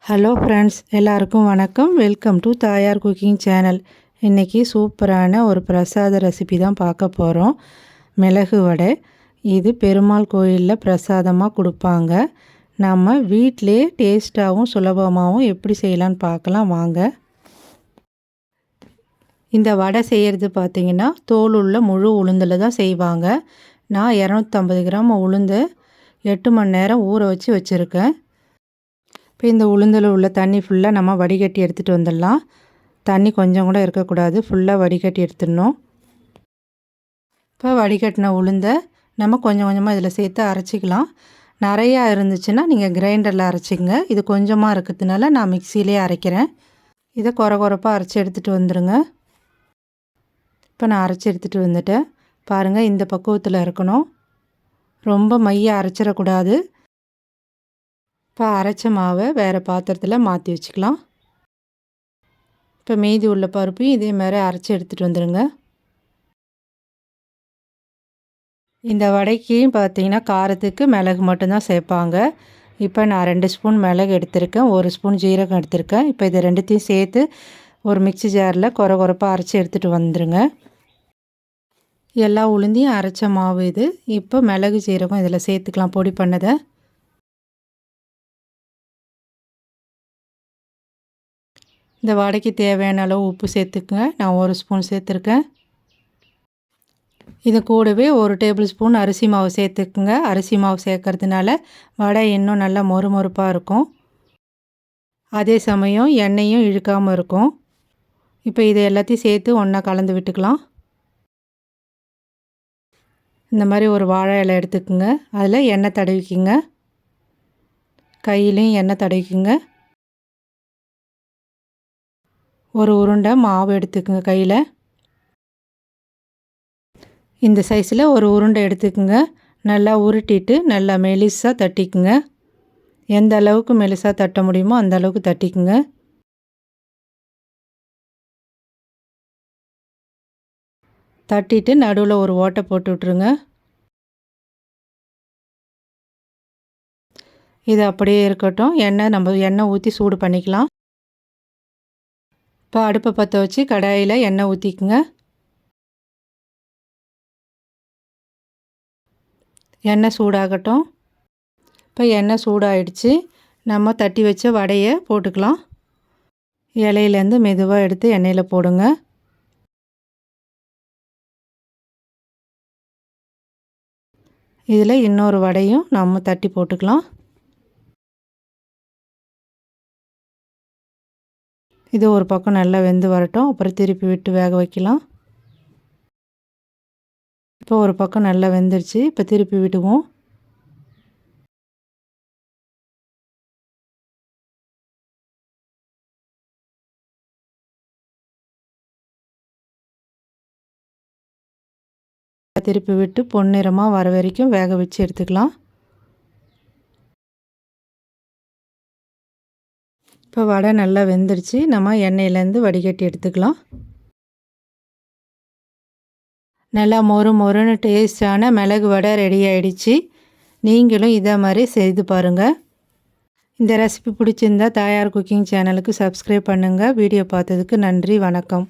Hello friends, எல்லாருக்கும் வணக்கம். Welcome to தாயார் குக்கிங் சேனல். இன்றைக்கி சூப்பரான ஒரு பிரசாத ரெசிபி தான் பார்க்க போகிறோம். மிளகு வடை. இது பெருமாள் கோயிலில் பிரசாதமாக கொடுப்பாங்க. நம்ம வீட்டிலே டேஸ்ட்டாகவும் சுலபமாகவும் எப்படி செய்யலான்னு பார்க்கலாம் வாங்க. இந்த வடை செய்கிறது பார்த்திங்கன்னா தோல் உள்ள முழு உளுந்தில் தான் செய்வாங்க. நான் 250 கிராம் உளுந்து 8 மணி நேரம் ஊற வச்சு வச்சுருக்கேன். இப்போ இந்த உளுந்தில் உள்ள தண்ணி ஃபுல்லாக நம்ம வடிகட்டி எடுத்துகிட்டு வந்துடலாம். தண்ணி கொஞ்சம் கூட இருக்கக்கூடாது, ஃபுல்லாக வடிகட்டி எடுத்துடணும். இப்போ வடிகட்டின உளுந்தை நம்ம கொஞ்சம் கொஞ்சமாக இதில் சேர்த்து அரைச்சிக்கலாம். நிறையா இருந்துச்சுன்னா நீங்கள் கிரைண்டரில் அரைச்சிங்க. இது கொஞ்சமாக இருக்கிறதுனால நான் மிக்சியிலே அரைக்கிறேன். இதை குறப்பாக அரைச்சி எடுத்துகிட்டு வந்துடுங்க. இப்போ நான் அரைச்சி எடுத்துகிட்டு வந்துட்டேன். பாருங்கள், இந்த பக்குவத்தில் இருக்கணும். ரொம்ப மைய அரைச்சிடக்கூடாது. இப்போ அரைச்ச மாவை வேறு பாத்திரத்தில் மாற்றி வச்சுக்கலாம். இப்போ மீதி உள்ள பருப்பையும் இதே மாதிரி அரைச்சி எடுத்துகிட்டு வந்துடுங்க. இந்த வடைக்கு பார்த்திங்கன்னா காரத்துக்கு மிளகு மட்டும்தான் சேர்ப்பாங்க. இப்போ நான் 2 ஸ்பூன் மிளகு எடுத்திருக்கேன், 1 ஸ்பூன் ஜீரகம் எடுத்திருக்கேன். இப்போ இது ரெண்டுத்தையும் சேர்த்து ஒரு மிக்ஸி ஜாரில் குறப்பாக அரைச்சி எடுத்துகிட்டு வந்துடுங்க. எல்லா உளுந்தையும் அரைச்ச மாவு இது. இப்போ மிளகு ஜீரகம் இதில் சேர்த்துக்கலாம், பொடி பண்ணதை. இந்த வடைக்கு தேவையான அளவு உப்பு சேர்த்துக்குங்க. நான் 1 ஸ்பூன் சேர்த்துருக்கேன். இது கூடவே 1 டேபிள் ஸ்பூன் அரிசி மாவு சேர்த்துக்குங்க. அரிசி மாவு சேர்க்கறதுனால வடை இன்னும் நல்லா மொறுமொறுப்பாக இருக்கும். அதே சமயம் எண்ணெயும் இழுக்காமல் இருக்கும். இப்போ இதை எல்லாத்தையும் சேர்த்து ஒன்றா கலந்து விட்டுக்கலாம். இந்த மாதிரி ஒரு வாழை இலை எடுத்துக்குங்க. அதில் எண்ணெய் தடவிக்குங்க. கையிலையும் எண்ணெய் தடவிக்குங்க. ஒரு உருண்டை மாவு எடுத்துக்குங்க கையில். இந்த சைஸில் ஒரு உருண்டை எடுத்துக்குங்க. நல்லா உருட்டிட்டு நல்லா மெலிசாக தட்டிக்குங்க. எந்த அளவுக்கு மெலிசாக தட்ட முடியுமோ அந்த அளவுக்கு தட்டிக்குங்க. தட்டிட்டு நடுவில் ஒரு ஓட்டை போட்டு விட்ருங்க. இது அப்படியே இருக்கட்டும். எண்ணெய் ஊற்றி சூடு பண்ணிக்கலாம். இப்போ அடுப்பை பற்ற வச்சு கடாயில் எண்ணெய் ஊற்றிக்குங்க. எண்ணெய் சூடாகட்டும். இப்போ எண்ணெய் சூடாகிடுச்சு. நம்ம தட்டி வச்ச வடையை போட்டுக்கலாம். இலையிலேருந்து மெதுவாக எடுத்து எண்ணெயில் போடுங்க. இதில் இன்னொரு வடையும் நம்ம தட்டி போட்டுக்கலாம். இது ஒரு பக்கம் நல்லா வெந்து வரட்டும். அப்புறம் திருப்பி விட்டு வேக வைக்கலாம். இப்போ ஒரு பக்கம் நல்லா வெந்துருச்சு. இப்போ திருப்பி விடுவோம். திருப்பி விட்டு பொன்னிறமாக வர வரைக்கும் வேக வச்சு எடுத்துக்கலாம். இப்போ வடை நல்லா வெந்துருச்சு. நம்ம எண்ணெயிலேருந்து வடிகட்டி எடுத்துக்கலாம். நல்லா மொறுன்னு டேஸ்டான மிளகு வடை ரெடி ஆகிடுச்சு. நீங்களும் இதே மாதிரி செய்து பாருங்கள். இந்த ரெசிபி பிடிச்சிருந்தா தாயார் குக்கிங் சேனலுக்கு சப்ஸ்கிரைப் பண்ணுங்கள். வீடியோ பார்த்ததுக்கு நன்றி, வணக்கம்.